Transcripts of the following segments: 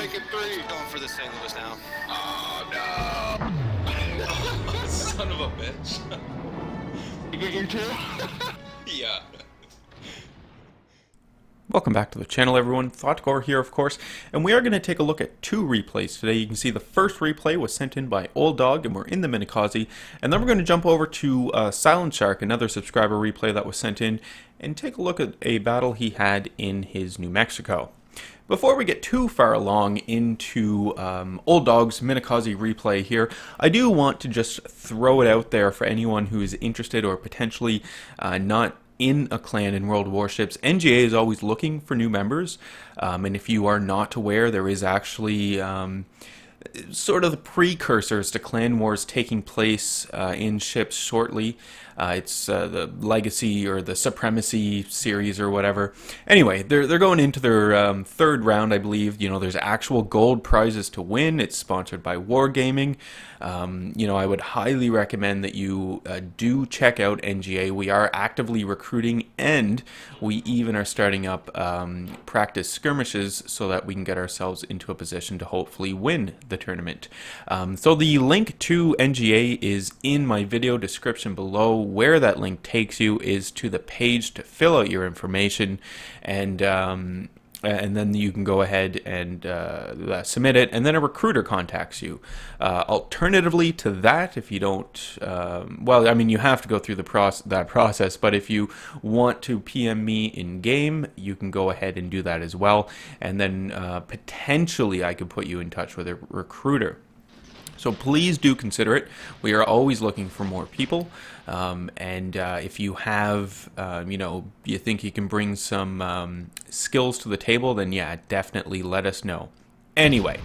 make it 3. Going for the St. Louis now. Oh, no. Son of a bitch. You get your 2? Yeah. Welcome back to the channel, everyone. Thotgor here, of course, and we are going to take a look at 2 replays today. You can see the first replay was sent in by Old Dog, and we're in the Minekaze, and then we're going to jump over to Silent Shark, another subscriber replay that was sent in, and take a look at a battle he had in his New Mexico. Before we get too far along into Old Dog's Minekaze replay here, I do want to just throw it out there for anyone who is interested or potentially not in a clan in World Warships. NGA is always looking for new members, and if you are not aware, there is actually sort of the precursors to clan wars taking place in ships shortly. It's the Legacy or the Supremacy series or whatever. Anyway, they're going into their third round, I believe. You know, there's actual gold prizes to win. It's sponsored by Wargaming. You know, I would highly recommend that you do check out NGA. We are actively recruiting, and we even are starting up practice skirmishes so that we can get ourselves into a position to hopefully win the tournament. So the link to NGA is in my video description below. Where that link takes you is to the page to fill out your information, and then you can go ahead and submit it, and then a recruiter contacts you. Alternatively to that, if you don't, well, I mean, you have to go through that process, but if you want to PM me in game, you can go ahead and do that as well, and then potentially I could put you in touch with a recruiter. So please do consider it. We are always looking for more people, and if you have, you know, you think you can bring some skills to the table, then yeah, definitely let us know. Anyway,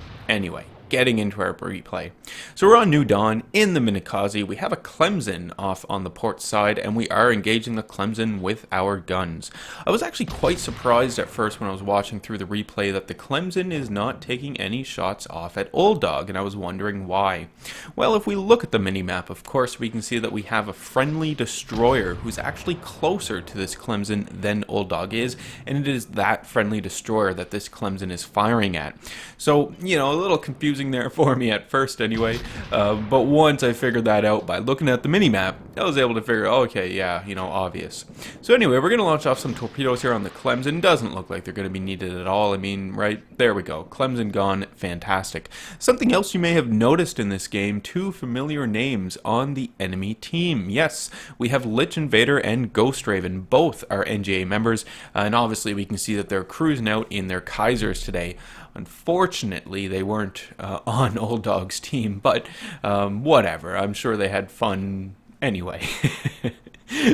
getting into our replay. So we're on New Dawn in the Minekaze. We have a Clemson off on the port side, and we are engaging the Clemson with our guns. I was actually quite surprised at first when I was watching through the replay that the Clemson is not taking any shots off at Old Dog, and I was wondering why. Well, if we look at the mini-map, of course, we can see that we have a friendly destroyer who's actually closer to this Clemson than Old Dog is, and it is that friendly destroyer that this Clemson is firing at. So, you know, a little confusing there for me at first anyway, but once I figured that out by looking at the mini-map, I was able to figure, oh, okay, yeah, you know, obvious. So anyway, we're going to launch off some torpedoes here on the Clemson. Doesn't look like they're going to be needed at all. I mean, right, there we go. Clemson gone, fantastic. Something else you may have noticed in this game, 2 familiar names on the enemy team. Yes, we have Lich Invader and Ghost Raven. Both are NGA members, and obviously we can see that they're cruising out in their Kaisers today. Unfortunately, they weren't on Old Dog's team, but whatever. I'm sure they had fun anyway.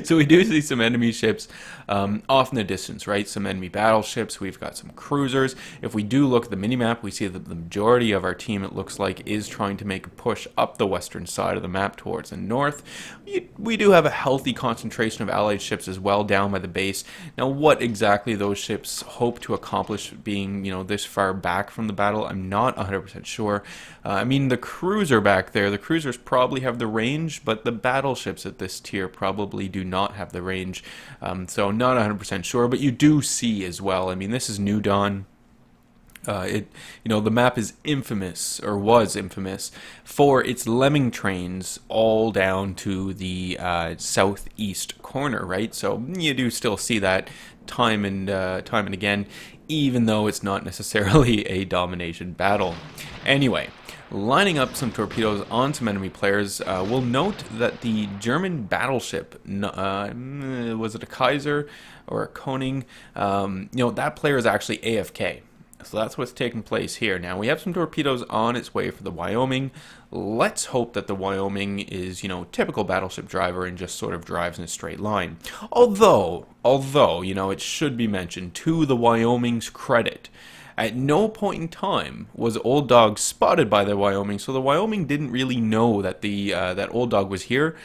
So we do see some enemy ships off in the distance, right? Some enemy battleships. We've got some cruisers. If we do look at the minimap, we see that the majority of our team, it looks like, is trying to make a push up the western side of the map towards the north. We do have a healthy concentration of allied ships as well down by the base. Now, what exactly those ships hope to accomplish being, you know, this far back from the battle, I'm not 100% sure. I mean, the cruiser back there, the cruisers probably have the range, but the battleships at this tier probably do not have the range, so not 100% sure, but you do see as well. I mean, this is New Dawn. You know, the map is infamous, or was infamous, for its lemming trains all down to the southeast corner, right? So you do still see that time and again, even though it's not necessarily a domination battle. Anyway, lining up some torpedoes on some enemy players, we'll note that the German battleship, was it a Kaiser or a Koning? You know, that player is actually AFK. So that's what's taking place here. Now, we have some torpedoes on its way for the Wyoming. Let's hope that the Wyoming is, you know, typical battleship driver and just sort of drives in a straight line. Although, you know, it should be mentioned, to the Wyoming's credit, at no point in time was Old Dog spotted by the Wyoming, so the Wyoming didn't really know that that Old Dog was here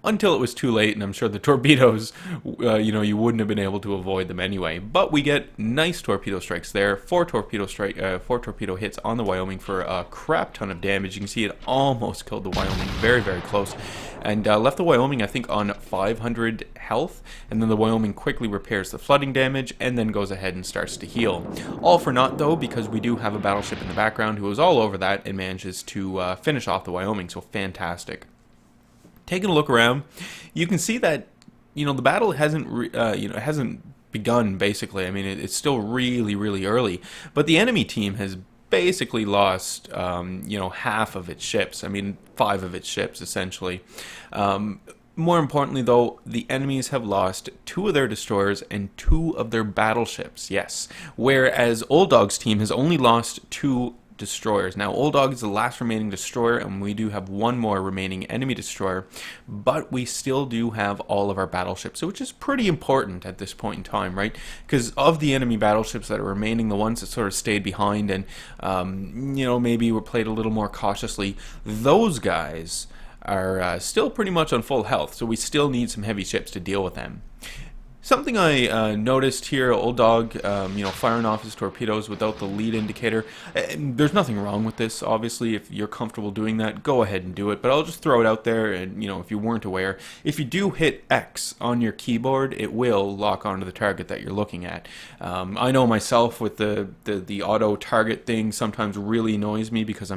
until it was too late, and I'm sure the torpedoes, you know, you wouldn't have been able to avoid them anyway. But we get nice torpedo strikes there, 4 torpedo hits on the Wyoming for a crap ton of damage. You can see it almost killed the Wyoming, very, very close. and left the Wyoming, I think, on 500 health, and then the Wyoming quickly repairs the flooding damage and then goes ahead and starts to heal. All for naught, though, because we do have a battleship in the background who is all over that and manages to finish off the Wyoming, so fantastic. Taking a look around, you can see that, you know, the battle hasn't begun, basically. I mean, it's still really, really early, but the enemy team has basically lost, half of its ships. I mean, 5 of its ships, essentially. More importantly, though, the enemies have lost 2 of their destroyers and 2 of their battleships, yes. Whereas Old Dog's team has only lost 2 destroyers. Now, Old Dog is the last remaining destroyer, and we do have 1 more remaining enemy destroyer, but we still do have all of our battleships, which is pretty important at this point in time, right? Because of the enemy battleships that are remaining, the ones that sort of stayed behind and, maybe were played a little more cautiously, those guys are still pretty much on full health, so we still need some heavy ships to deal with them. Something I noticed here, Old Dog, firing off his torpedoes without the lead indicator. There's nothing wrong with this, obviously. If you're comfortable doing that, go ahead and do it. But I'll just throw it out there, and, if you weren't aware, if you do hit X on your keyboard, it will lock onto the target that you're looking at. I know myself with the auto target thing sometimes really annoys me because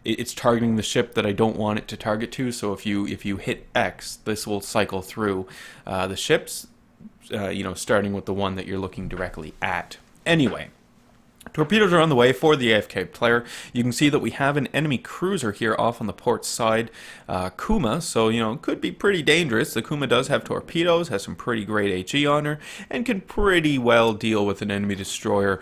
it's targeting the ship that I don't want it to target to. So if you hit X, this will cycle through the ships. Starting with the one that you're looking directly at. Anyway, torpedoes are on the way for the AFK player. You can see that we have an enemy cruiser here off on the port side, Kuma, so, could be pretty dangerous. The Kuma does have torpedoes, has some pretty great HE on her, and can pretty well deal with an enemy destroyer,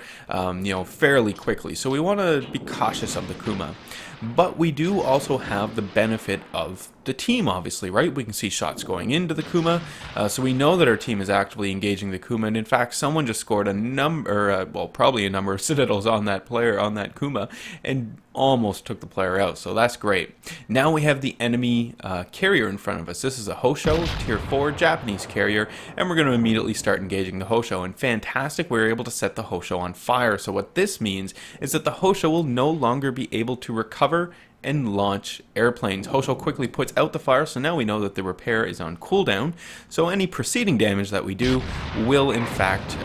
fairly quickly. So we want to be cautious of the Kuma. But we do also have the benefit of the team, obviously, right? We can see shots going into the Kuma, so we know that our team is actively engaging the Kuma, and in fact, someone just scored probably a number of citadels on that player, on that Kuma, and almost took the player out, so that's great. Now we have the enemy carrier in front of us. This is a Hosho, tier 4 Japanese carrier, and we're going to immediately start engaging the Hosho, and fantastic, we're able to set the Hosho on fire. So what this means is that the Hosho will no longer be able to recover and launch airplanes. Hosho quickly puts out the fire, so now we know that the repair is on cooldown, so any preceding damage that we do will in fact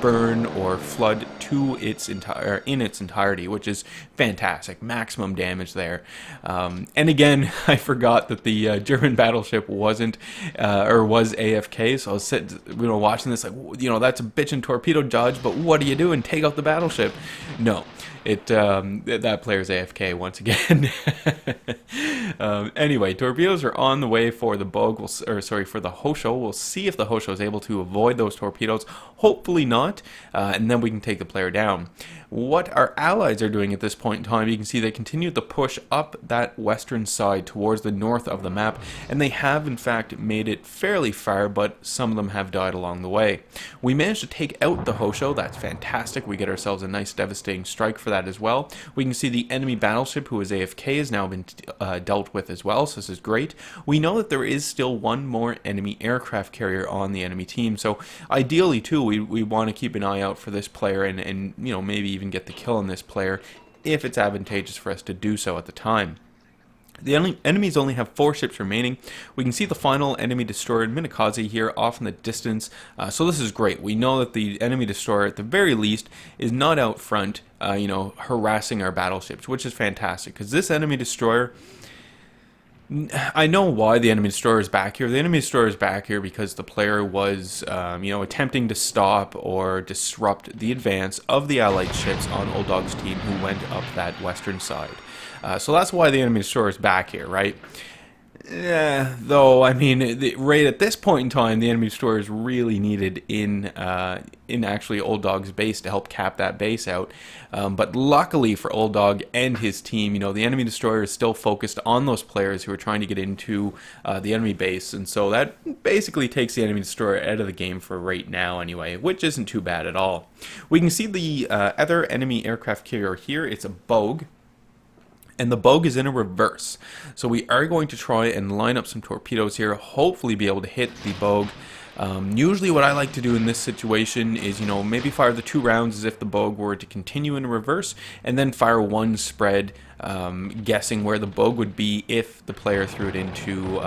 burn or flood to its entirety, which is fantastic. Maximum damage there. And again, I forgot that the German battleship was AFK, so I was watching this like, that's a bitchin' torpedo dodge, but what are you doing? Take out the battleship. No. That player's AFK once again. Anyway, torpedoes are on the way for the for the Hosho. We'll see if the Hosho is able to avoid those torpedoes. Hopefully not, and then we can take the player down. What our allies are doing at this point in time, you can see they continue to push up that western side towards the north of the map, and they have in fact made it fairly far, but some of them have died along the way. We managed to take out the Hosho. That's fantastic. We get ourselves a nice devastating strike for that as well. We can see the enemy battleship, who is AFK, has now been dealt with as well, so this is great. We know that there is still 1 more enemy aircraft carrier on the enemy team, so ideally too we want to keep an eye out for this player and maybe even get the kill on this player if it's advantageous for us to do so at the time. The enemies only have 4 ships remaining. We can see the final enemy destroyer, Minekaze, here off in the distance. So this is great. We know that the enemy destroyer, at the very least, is not out front, harassing our battleships, which is fantastic. Because this enemy destroyer, I know why the enemy destroyer is back here. The enemy destroyer is back here because the player was, attempting to stop or disrupt the advance of the allied ships on Old Dog's team who went up that western side. So that's why the enemy destroyer is back here, right? Yeah, though, I mean, right at this point in time, the enemy destroyer is really needed in actually Old Dog's base to help cap that base out. But luckily for Old Dog and his team, the enemy destroyer is still focused on those players who are trying to get into the enemy base, and so that basically takes the enemy destroyer out of the game for right now anyway, which isn't too bad at all. We can see the other enemy aircraft carrier here. It's a Bogue. And the Bogue is in a reverse. So we are going to try and line up some torpedoes here, hopefully be able to hit the Bogue. Usually what I like to do in this situation is, maybe fire the 2 rounds as if the Bogue were to continue in reverse, and then fire 1 spread guessing where the bogue would be if the player threw it into,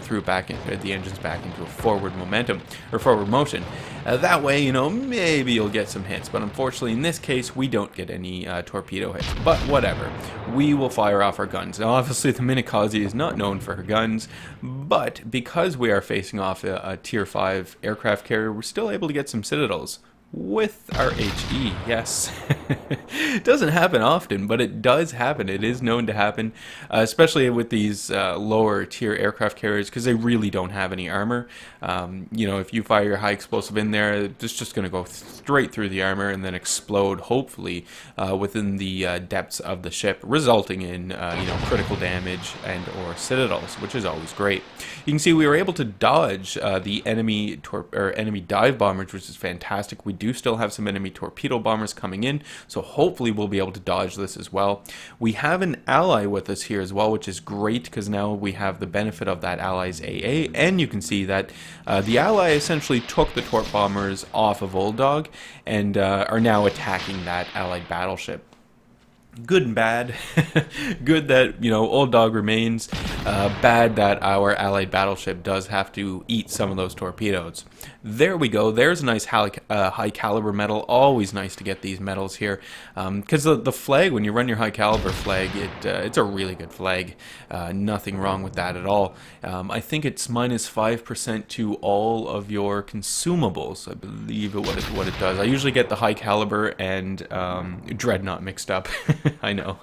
threw it back the engines back into a forward momentum or forward motion. That way, maybe you'll get some hits. But unfortunately, in this case, we don't get any torpedo hits. But whatever, we will fire off our guns. Now, obviously, the Minekaze is not known for her guns, but because we are facing off a Tier 5 aircraft carrier, we're still able to get some citadels with our HE. Yes. It doesn't happen often, but it does happen. It is known to happen, especially with these lower tier aircraft carriers, because they really don't have any armor. If you fire your high explosive in there, it's just going to go straight through the armor and then explode, hopefully, within the depths of the ship, resulting in critical damage and or citadels, which is always great. You can see we were able to dodge the enemy dive bombers, which is fantastic. We do still have some enemy torpedo bombers coming in, so hopefully we'll be able to dodge this as well. We have an ally with us here as well, which is great because now we have the benefit of that ally's AA, and you can see that the ally essentially took the torp bombers off of Old Dog and are now attacking that allied battleship. Good and bad. Good that, Old Dog remains. Bad that our allied battleship does have to eat some of those torpedoes. There we go. There's a nice high caliber medal. Always nice to get these medals here. Because the flag, when you run your high caliber flag, it's a really good flag. Nothing wrong with that at all. I think it's minus 5% to all of your consumables. I believe what it does. I usually get the high caliber and dreadnought mixed up. I know.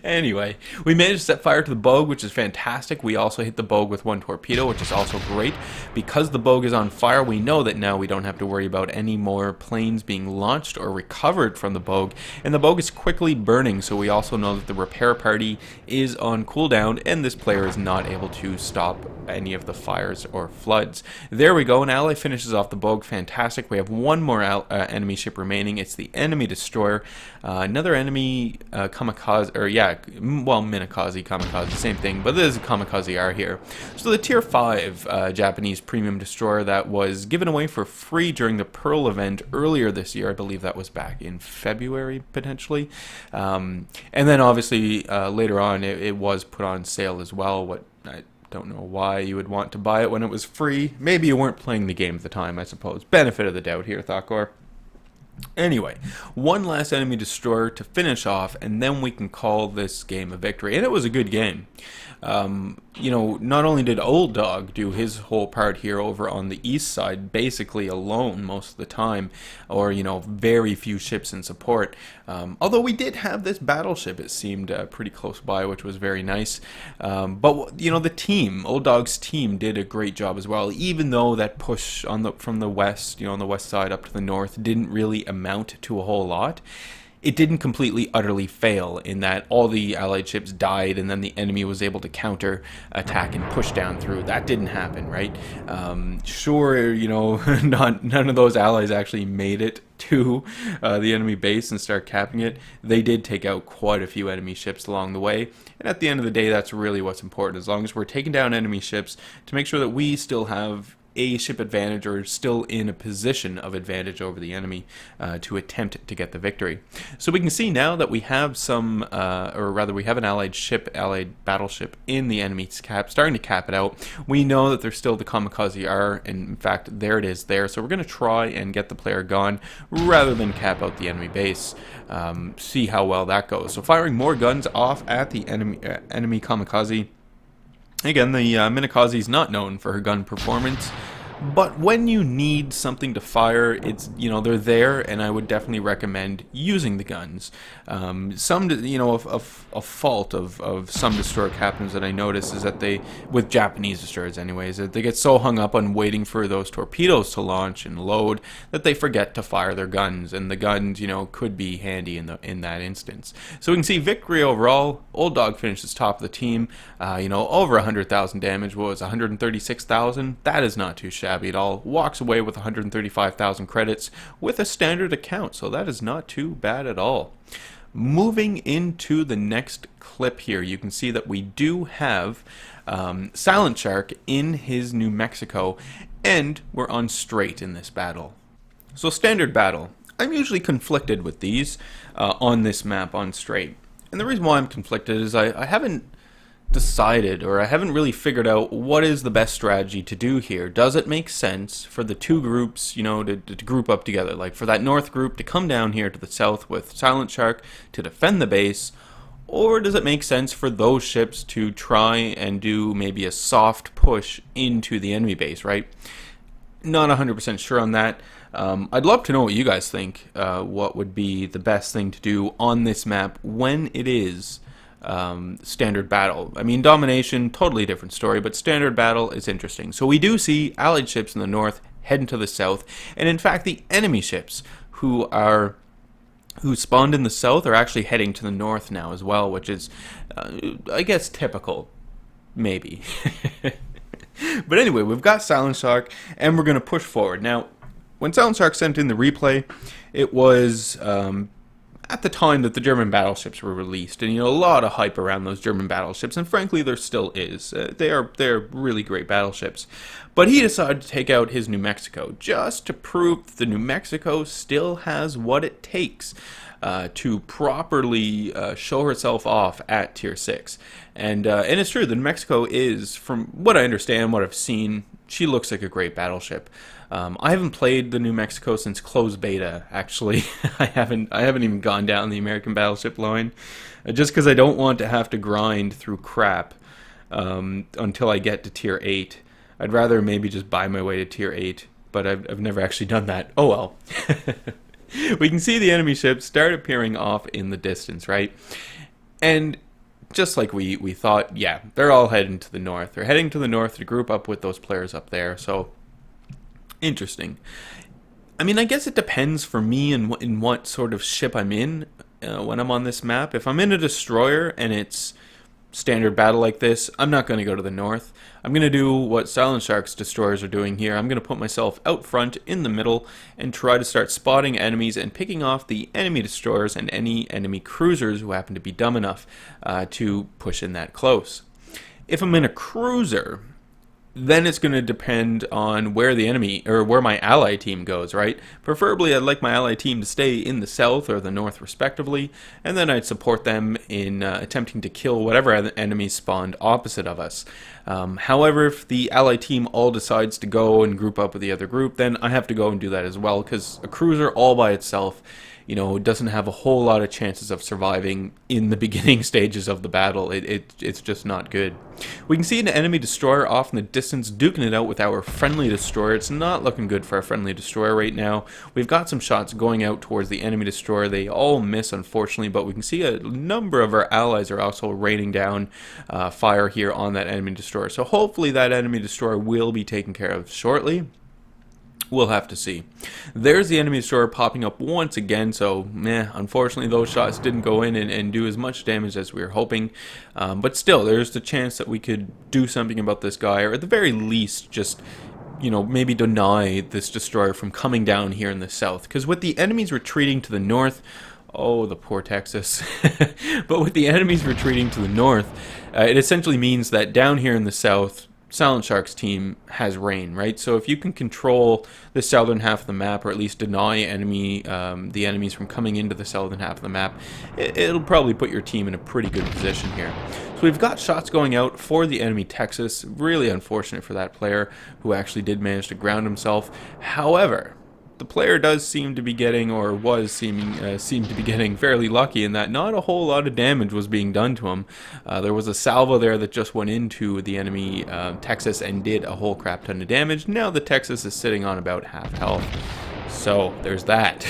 Anyway, we managed to set fire to the bogue, which is fantastic. We also hit the bogue with one torpedo, which is also great. Because the bogue is on fire, we know that now we don't have to worry about any more planes being launched or recovered from the bogue. And the bogue is quickly burning, so we also know that the repair party is on cooldown, and this player is not able to stop any of the fires or floods. There we go. An ally finishes off the bogue. Fantastic. We have one more enemy ship remaining. It's the enemy destroyer. Another enemy kamikaze, Minekaze, kamikaze, same thing, but this is a kamikaze R here. So the Tier 5 Japanese premium destroyer that was given away for free during the Pearl event earlier this year. I believe that was back in February, potentially. And then obviously later on it was put on sale as well. I don't know why you would want to buy it when it was free. Maybe you weren't playing the game at the time, I suppose. Benefit of the doubt here, Thotgor. Anyway, one last enemy destroyer to finish off, and then we can call this game a victory. And it was a good game. Not only did Old Dog do his whole part here over on the east side, basically alone most of the time, or, very few ships in support. Although we did have this battleship, it seemed pretty close by, which was very nice. But, the team, Old Dog's team did a great job as well, even though that push from the west, on the west side up to the north, didn't really amount to a whole lot. It didn't completely, utterly fail in that all the allied ships died and then the enemy was able to counter attack and push down through. That didn't happen, right? Sure, none of those allies actually made it to the enemy base and start capping it. They did take out quite a few enemy ships along the way. And at the end of the day, that's really what's important. As long as we're taking down enemy ships to make sure that we still have a ship advantage or still in a position of advantage over the enemy to attempt to get the victory. So we can see now that we have we have an allied battleship in the enemy's cap, starting to cap it out. We know that there's still the kamikaze R, and in fact, there it is there. So we're going to try and get the player gone rather than cap out the enemy base. See how well that goes. So firing more guns off at the enemy kamikaze. Again, the Minekaze is not known for her gun performance, but when you need something to fire, it's they're there, and I would definitely recommend using the guns. A fault of some destroyer captains that I notice is that with Japanese destroyers anyways, that they get so hung up on waiting for those torpedoes to launch and load that they forget to fire their guns, and the guns could be handy in that instance. So we can see victory overall. Old Dog finishes top of the team. Over 100,000 damage. What was 136,000? That is not too shabby at all. Walks away with 135,000 credits with a standard account, so that is not too bad at all. Moving into the next clip here, you can see that we do have Silent Shark in his New Mexico, and we're on straight in this battle. So standard battle. I'm usually conflicted with these on this map on straight. And the reason why I'm conflicted is I haven't decided, or I haven't really figured out what is the best strategy to do here. Does it make sense for the two groups, to group up together? Like for that north group to come down here to the south with Silent Shark to defend the base, or does it make sense for those ships to try and do maybe a soft push into the enemy base, right? Not 100% sure on that. I'd love to know what you guys think. What would be the best thing to do on this map when it is standard battle? I mean, domination, totally different story, but standard battle is interesting. So we do see allied ships in the north heading to the south, and in fact the enemy ships who spawned in the south are actually heading to the north now as well, which is, I guess, typical, maybe. But anyway, we've got Silent Shark, and we're going to push forward. Now, when Silent Shark sent in the replay, it was at the time that the German battleships were released, and a lot of hype around those German battleships, and frankly, there still is. They're really great battleships. But he decided to take out his New Mexico just to prove that the New Mexico still has what it takes to properly show herself off at Tier 6. And it's true, the New Mexico is, from what I understand, what I've seen, she looks like a great battleship. I haven't played the New Mexico since closed beta, actually. I haven't even gone down the American battleship line, just because I don't want to have to grind through crap until I get to Tier 8. I'd rather maybe just buy my way to Tier 8, but I've never actually done that. Oh well. We can see the enemy ships start appearing off in the distance, right? And just like we thought, yeah, they're all heading to the north. They're heading to the north to group up with those players up there, so interesting. I mean, I guess it depends for me in what sort of ship I'm in when I'm on this map. If I'm in a destroyer and it's standard battle like this, I'm not going to go to the north. I'm going to do what Silent Shark's destroyers are doing here. I'm going to put myself out front in the middle and try to start spotting enemies and picking off the enemy destroyers and any enemy cruisers who happen to be dumb enough to push in that close. If I'm in a cruiser, then it's going to depend on where the enemy, or where my ally team goes, right? Preferably, I'd like my ally team to stay in the south or the north, respectively, and then I'd support them in attempting to kill whatever enemies spawned opposite of us. However, if the ally team all decides to go and group up with the other group, then I have to go and do that as well, because a cruiser all by itself, doesn't have a whole lot of chances of surviving in the beginning stages of the battle. It's just not good. We can see an enemy destroyer off in the distance duking it out with our friendly destroyer. It's not looking good for our friendly destroyer right now. We've got some shots going out towards the enemy destroyer. They all miss, unfortunately, but we can see a number of our allies are also raining down fire here on that enemy destroyer. So hopefully that enemy destroyer will be taken care of shortly. We'll have to see. There's the enemy destroyer popping up once again, so unfortunately those shots didn't go in and do as much damage as we were hoping. But still, there's the chance that we could do something about this guy, or at the very least just maybe deny this destroyer from coming down here in the south. Because with the enemies retreating to the north, oh, the poor Texas. But with the enemies retreating to the north, it essentially means that down here in the south, Silent Shark's team has rain, right? So if you can control the southern half of the map, or at least deny the enemies from coming into the southern half of the map, it'll probably put your team in a pretty good position here. So we've got shots going out for the enemy Texas. Really unfortunate for that player, who actually did manage to ground himself. However, the player does seem to be getting, or seemed to be getting fairly lucky in that not a whole lot of damage was being done to him. There was a salvo there that just went into the enemy Texas and did a whole crap ton of damage. Now the Texas is sitting on about half health. So there's that.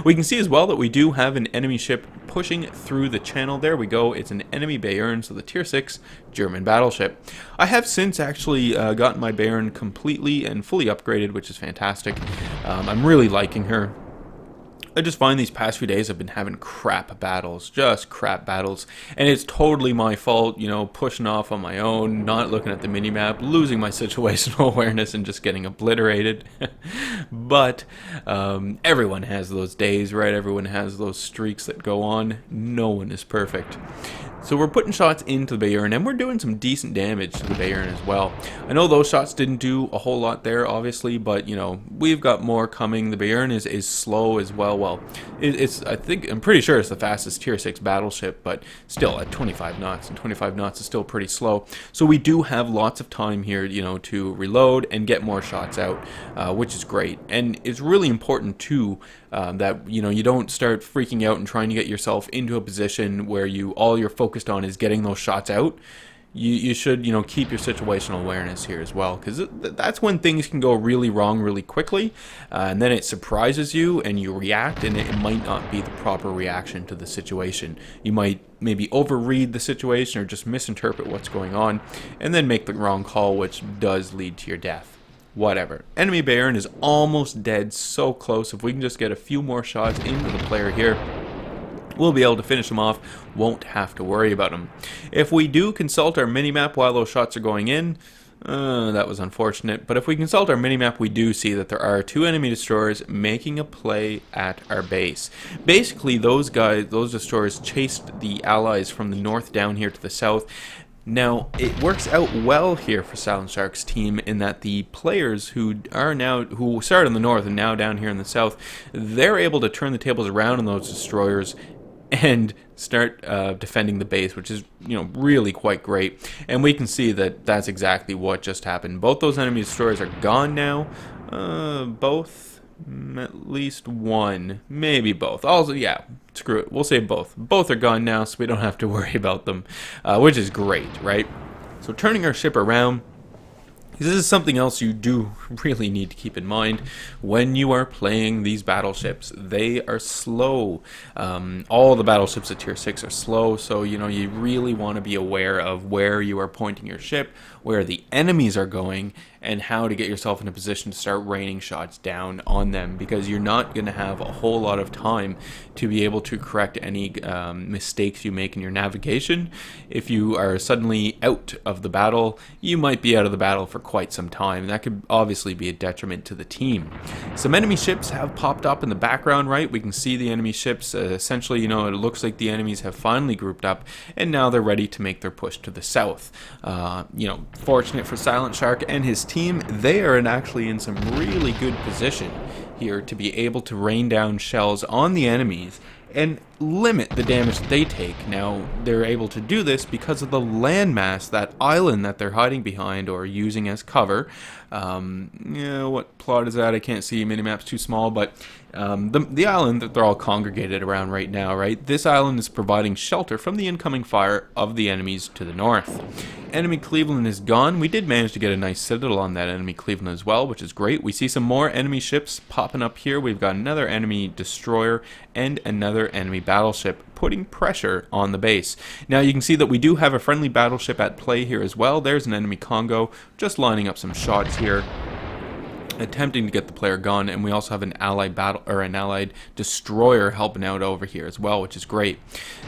We can see as well that we do have an enemy ship pushing through the channel. There we go. It's an enemy Bayern, so the Tier 6 German battleship. I have since actually gotten my Bayern completely and fully upgraded, which is fantastic. I'm really liking her. I just find these past few days I've been having crap battles, just crap battles, and it's totally my fault, pushing off on my own, not looking at the minimap, losing my situational awareness and just getting obliterated. But everyone has those days, right? Everyone has those streaks that go on. No one is perfect. So we're putting shots into the Bayern, and we're doing some decent damage to the Bayern as well. I know those shots didn't do a whole lot there, obviously, but, you know, we've got more coming. The Bayern is slow as well. Well, I'm pretty sure it's the fastest Tier 6 battleship, but still at 25 knots, and 25 knots is still pretty slow. So we do have lots of time here, you know, to reload and get more shots out, which is great. And it's really important, too, that, you know, you don't start freaking out and trying to get yourself into a position where all you're focused on is getting those shots out. You should, you know, keep your situational awareness here as well, because that's when things can go really wrong really quickly, and then it surprises you and you react, and it might not be the proper reaction to the situation. You might maybe overread the situation or just misinterpret what's going on and then make the wrong call, which does lead to your death. Whatever. Enemy Bayern is almost dead, so close. If we can just get a few more shots into the player here, we'll be able to finish him off, won't have to worry about him. If we do consult our minimap while those shots are going in, that was unfortunate, but if we consult our minimap, we do see that there are 2 enemy destroyers making a play at our base. Basically, those destroyers chased the allies from the north down here to the south. Now, it works out well here for Silent Shark's team in that the players who started in the north and now down here in the south, they're able to turn the tables around on those destroyers and start defending the base, which is, you know, really quite great. And we can see that that's exactly what just happened. Both those enemy destroyers are gone now. Both. At least one, maybe both. Also, yeah, screw it. We'll say both. Both are gone now, so we don't have to worry about them, which is great, right? So turning our ship around, this is something else you do really need to keep in mind when you are playing these battleships. They are slow. All the battleships at Tier 6 are slow, so you know you really want to be aware of where you are pointing your ship, where the enemies are going, and how to get yourself in a position to start raining shots down on them, because you're not going to have a whole lot of time to be able to correct any mistakes you make in your navigation. If you are suddenly out of the battle, you might be out of the battle for quite some time, and that could obviously be a detriment to the team. Some enemy ships have popped up in the background, right? We can see the enemy ships. Essentially, you know, it looks like the enemies have finally grouped up, and now they're ready to make their push to the south. You know, fortunate for Silent Shark and his team, they are actually in some really good position here to be able to rain down shells on the enemies and limit the damage that they take. Now, they're able to do this because of the landmass, that island that they're hiding behind or using as cover. What plot is that? I can't see. Minimap's too small, but the island that they're all congregated around right now, right? This island is providing shelter from the incoming fire of the enemies to the north. Enemy Cleveland is gone. We did manage to get a nice citadel on that enemy Cleveland as well, which is great. We see some more enemy ships popping up here. We've got another enemy destroyer and another enemy battleship putting pressure on the base. Now you can see that we do have a friendly battleship at play here as well. There's an enemy Congo just lining up some shots here, attempting to get the player gone, and we also have an allied destroyer helping out over here as well, which is great.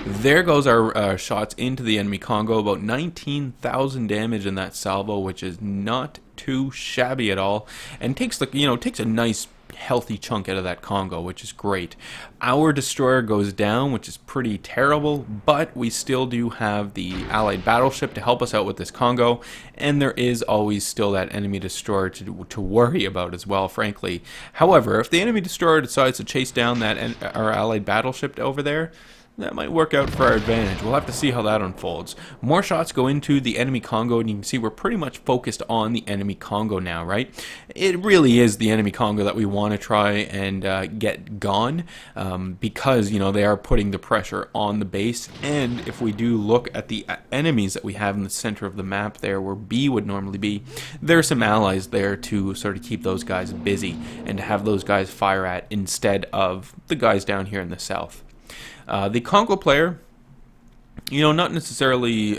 There goes our shots into the enemy Congo, about 19,000 damage in that salvo, which is not too shabby at all, and takes a nice healthy chunk out of that Congo, which is great. Our destroyer goes down, which is pretty terrible, but we still do have the allied battleship to help us out with this Congo, and there is always still that enemy destroyer to worry about as well, frankly. However, if the enemy destroyer decides to chase down our allied battleship over there, that might work out for our advantage. We'll have to see how that unfolds. More shots go into the enemy Congo, and you can see we're pretty much focused on the enemy Congo now, right? It really is the enemy Congo that we want to try and get gone, because, you know, they are putting the pressure on the base. And if we do look at the enemies that we have in the center of the map there, where B would normally be, there are some allies there to sort of keep those guys busy and to have those guys fire at instead of the guys down here in the south. The Congo player, you know, not necessarily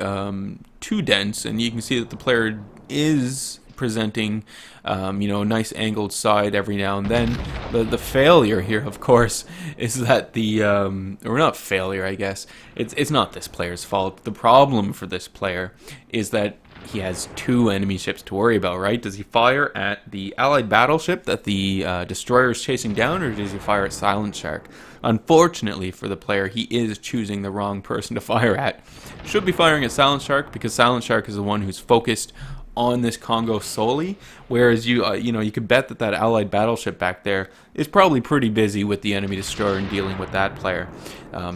too dense, and you can see that the player is presenting, you know, a nice angled side every now and then. The failure here, of course, is that or not failure, I guess, it's not this player's fault. The problem for this player is that he has two enemy ships to worry about, right? Does he fire at the allied battleship that the destroyer is chasing down, or does he fire at Silent Shark? Unfortunately for the player, he is choosing the wrong person to fire at. Should be firing at Silent Shark, because Silent Shark is the one who's focused on this Congo solely, whereas you could bet that that allied battleship back there is probably pretty busy with the enemy destroyer and dealing with that player.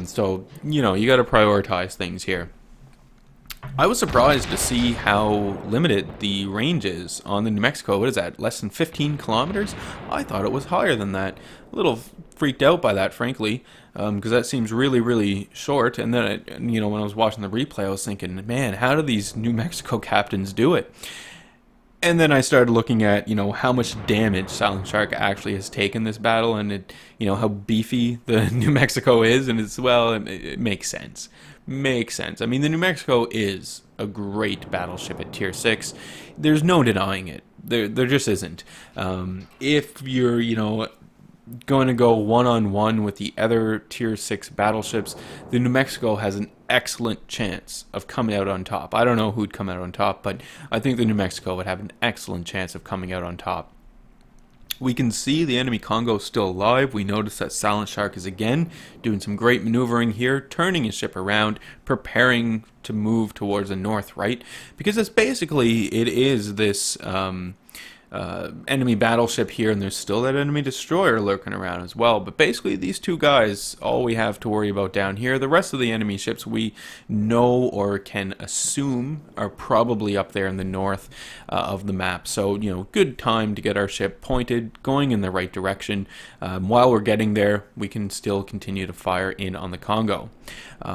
So you got to prioritize things here. I was surprised to see how limited the range is on the New Mexico. What is that, less than 15 kilometers? I thought it was higher than that. A little freaked out by that, frankly, because that seems really, really short. And then, when I was watching the replay, I was thinking, man, how do these New Mexico captains do it? And then I started looking at, how much damage Silent Shark actually has taken this battle, and how beefy the New Mexico is, and it makes sense. Makes sense. I mean, the New Mexico is a great battleship at Tier 6. There's no denying it. There just isn't. If you're, going to go one-on-one with the other Tier 6 battleships, the New Mexico has an excellent chance of coming out on top. I don't know who'd come out on top, but I think the New Mexico would have an excellent chance of coming out on top. We can see the enemy Congo still alive. We notice that Silent Shark is again doing some great maneuvering here, turning his ship around, preparing to move towards the north, right? Because it is this enemy battleship here, and there's still that enemy destroyer lurking around as well. But basically, these two guys, all we have to worry about down here. The rest of the enemy ships we know or can assume are probably up there in the north of the map. So, good time to get our ship pointed, going in the right direction. While we're getting there, we can still continue to fire in on the Congo.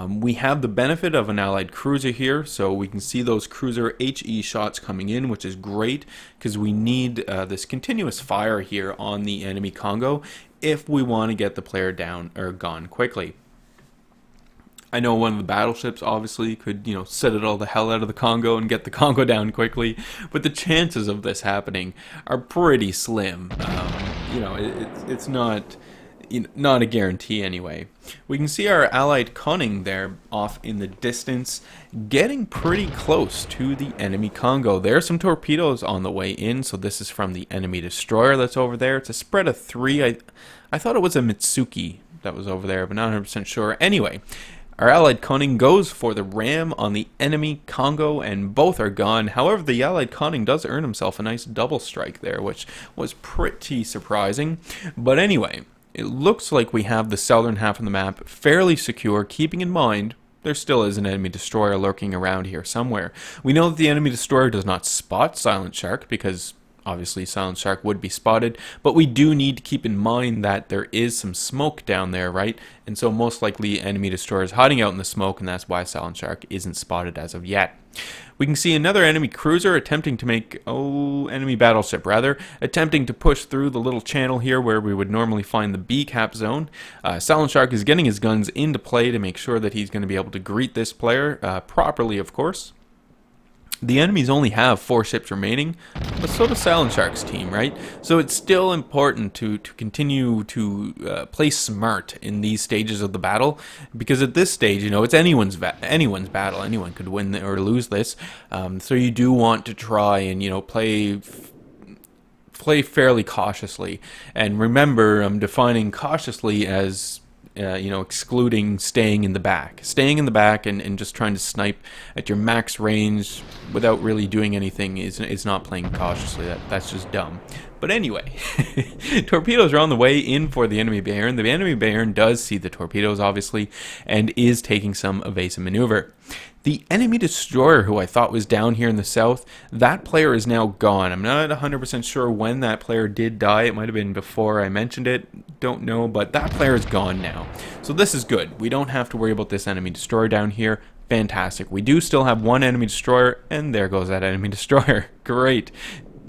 We have the benefit of an allied cruiser here, so we can see those cruiser HE shots coming in, which is great, because we need this continuous fire here on the enemy Congo if we want to get the player down or gone quickly. I know one of the battleships obviously could, set it all the hell out of the Congo and get the Congo down quickly, but the chances of this happening are pretty slim. It's not a guarantee anyway. We can see our allied conning there off in the distance, getting pretty close to the enemy Congo. There are some torpedoes on the way in, so this is from the enemy destroyer that's over there. It's a spread of 3. I thought it was a Mitsuki that was over there, but not 100% sure. Anyway, our allied conning goes for the ram on the enemy Congo, and both are gone. However, the allied conning does earn himself a nice double strike there, which was pretty surprising. But anyway, it looks like we have the southern half of the map fairly secure, keeping in mind there still is an enemy destroyer lurking around here somewhere. We know that the enemy destroyer does not spot Silent Shark, because obviously Silent Shark would be spotted, but we do need to keep in mind that there is some smoke down there, right? And so most likely enemy destroyer is hiding out in the smoke, and that's why Silent Shark isn't spotted as of yet. We can see another enemy cruiser enemy battleship rather, attempting to push through the little channel here where we would normally find the B cap zone. Silent Shark is getting his guns into play to make sure that he's going to be able to greet this player properly, of course. The enemies only have 4 ships remaining, but so does Silent Shark's team, right? So it's still important to continue to play smart in these stages of the battle, because at this stage, it's anyone's battle. Anyone could win or lose this. So you do want to try and play fairly cautiously, and remember, defining cautiously as excluding staying in the back and just trying to snipe at your max range without really doing anything is not playing cautiously. That's just dumb. But anyway, torpedoes are on the way in for the enemy Bayern. The enemy Bayern does see the torpedoes, obviously, and is taking some evasive maneuver. The enemy destroyer, who I thought was down here in the south, that player is now gone. I'm not 100% sure when that player did die. It might have been before I mentioned it. Don't know, but that player is gone now. So this is good. We don't have to worry about this enemy destroyer down here. Fantastic. We do still have one enemy destroyer, and there goes that enemy destroyer. Great.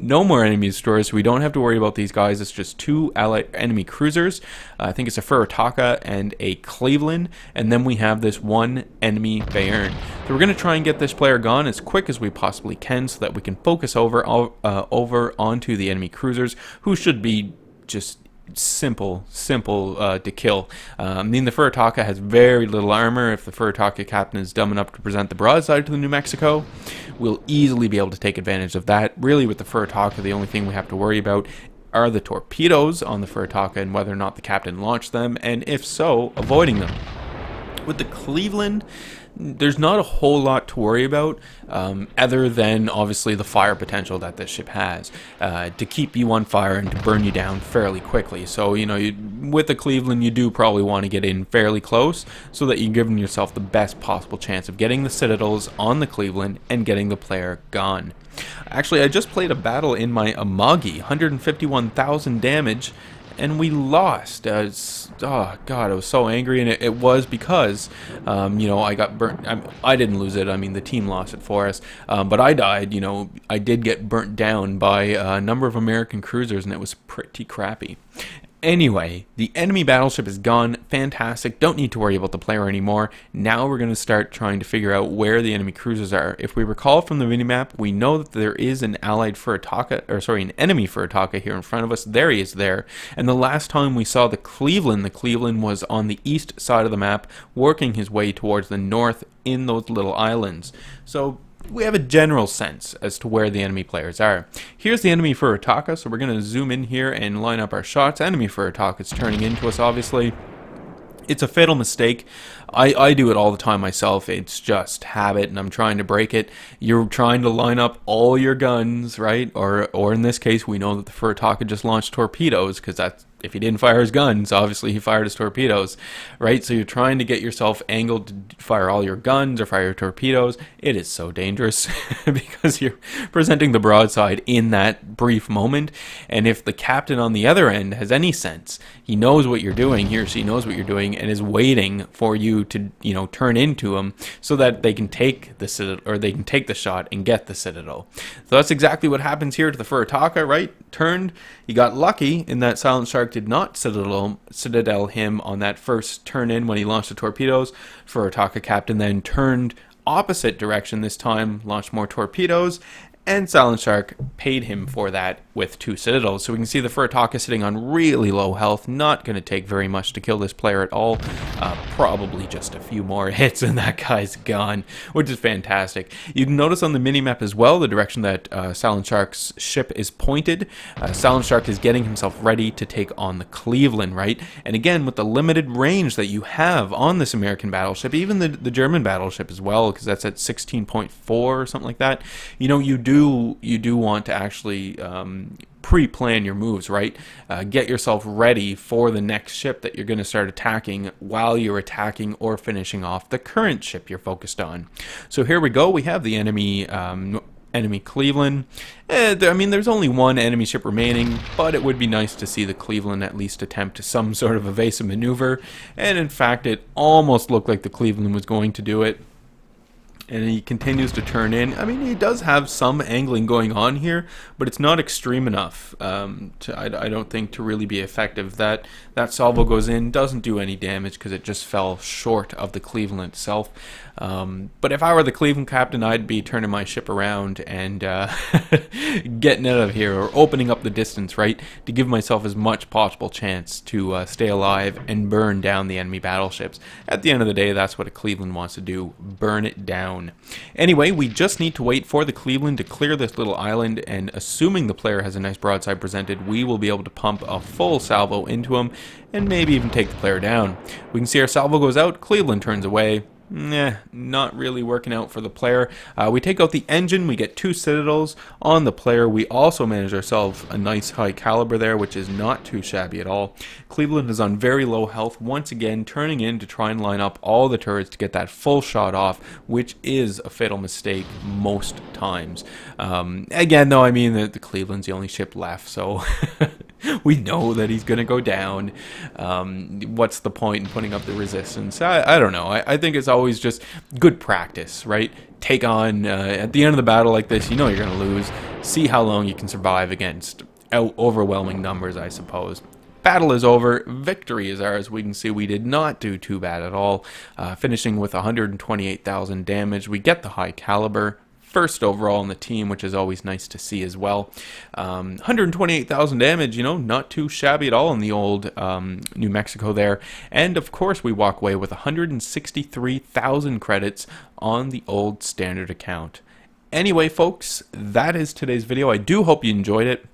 No more enemy destroyers, so we don't have to worry about these guys. It's just 2 allied enemy cruisers. I think it's a Furitaka and a Cleveland, and then we have this 1 enemy Bayern. So we're going to try and get this player gone as quick as we possibly can, so that we can focus over onto the enemy cruisers, who should be just simple to kill. I mean, the Furitaka has very little armor. If the Furitaka captain is dumb enough to present the broadside to the New Mexico, we'll easily be able to take advantage of that. Really, with the Furitaka, the only thing we have to worry about are the torpedoes on the Furitaka and whether or not the captain launched them, and if so, avoiding them. With the Cleveland, there's not a whole lot to worry about, other than obviously the fire potential that this ship has to keep you on fire and to burn you down fairly quickly. So, you know, with the Cleveland, you do probably want to get in fairly close so that you're giving yourself the best possible chance of getting the citadels on the Cleveland and getting the player gone. Actually, I just played a battle in my Amagi, 151,000 damage, and we lost. Oh god, I was so angry, and it was because you know, I got burnt. I didn't lose it, I mean the team lost it for us, but I died. You know, I did get burnt down by a number of American cruisers, and it was pretty crappy. Anyway, the enemy battleship is gone. Fantastic. Don't need to worry about the player anymore. Now we're going to start trying to figure out where the enemy cruisers are. If we recall from the minimap, we know that there is an allied Furitaka, or sorry, an enemy Furitaka here in front of us. There he is there. And the last time we saw the Cleveland was on the east side of the map, working his way towards the north in those little islands. So we have a general sense as to where the enemy players are. Here's the enemy Furitaka, so we're going to zoom in here and line up our shots. Enemy Furitaka is turning into us, obviously. It's a fatal mistake. I do it all the time myself. It's just habit, and I'm trying to break it. You're trying to line up all your guns, right? Or in this case, we know that the Furitaka just launched torpedoes, because that's, if he didn't fire his guns, obviously he fired his torpedoes, right? So you're trying to get yourself angled to fire all your guns or fire your torpedoes. It is so dangerous because you're presenting the broadside in that brief moment. And if the captain on the other end has any sense, he knows what you're doing, he or she knows what you're doing, and is waiting for you to, you know, turn into him so that they can take the citadel, or they can take the shot and get the citadel. So that's exactly what happens here to the Furitaka, right? Turned. He got lucky in that Silent Shark did not citadel him on that first turn in when he launched the torpedoes. Furitaka captain then turned opposite direction this time, launched more torpedoes, and Silent Shark paid him for that with 2 citadels. So we can see the Furitaka sitting on really low health, not going to take very much to kill this player at all. Probably just a few more hits and that guy's gone, which is fantastic. You can notice on the minimap as well the direction that Silent Shark's ship is pointed. Silent Shark is getting himself ready to take on the Cleveland, right? And again, with the limited range that you have on this American battleship, even the German battleship as well, because that's at 16.4 or something like that, you know, you do want to actually pre-plan your moves, right? Get yourself ready for the next ship that you're going to start attacking while you're attacking or finishing off the current ship you're focused on. So here we go. We have the enemy Cleveland. I mean, there's only one enemy ship remaining, but it would be nice to see the Cleveland at least attempt some sort of evasive maneuver. And in fact, it almost looked like the Cleveland was going to do it. And he continues to turn in. I mean, he does have some angling going on here, but it's not extreme enough I don't think to really be effective. That salvo goes in, doesn't do any damage because it just fell short of the Cleveland itself. But if I were the Cleveland captain, I'd be turning my ship around and getting out of here, or opening up the distance, right, to give myself as much possible chance to stay alive and burn down the enemy battleships. At the end of the day, that's what a Cleveland wants to do, burn it down. Anyway, we just need to wait for the Cleveland to clear this little island, and assuming the player has a nice broadside presented, we will be able to pump a full salvo into him and maybe even take the player down. We can see our salvo goes out, Cleveland turns away. Not really working out for the player. We take out the engine, we get 2 citadels on the player. We also manage ourselves a nice high caliber there, which is not too shabby at all. Cleveland is on very low health, once again turning in to try and line up all the turrets to get that full shot off, which is a fatal mistake most times. Again, though, I mean that the Cleveland's the only ship left, so we know that he's going to go down. What's the point in putting up the resistance? I don't know. I think it's always just good practice, right? Take on, at the end of the battle like this, you know you're going to lose. See how long you can survive against overwhelming numbers, I suppose. Battle is over. Victory is ours. We can see we did not do too bad at all. Finishing with 128,000 damage. We get the high caliber. First overall in the team, which is always nice to see as well. 128,000 damage, you know, not too shabby at all in the old New Mexico there. And of course, we walk away with 163,000 credits on the old standard account. Anyway, folks, that is today's video. I do hope you enjoyed it.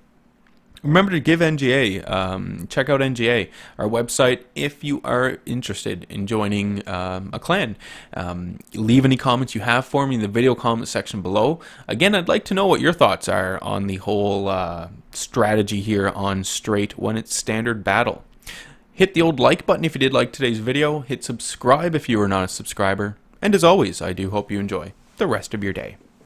Remember to give NGA, check out NGA, our website, if you are interested in joining a clan. Leave any comments you have for me in the video comment section below. Again, I'd like to know what your thoughts are on the whole strategy here on Straight when it's standard battle. Hit the old like button if you did like today's video. Hit subscribe if you are not a subscriber. And as always, I do hope you enjoy the rest of your day.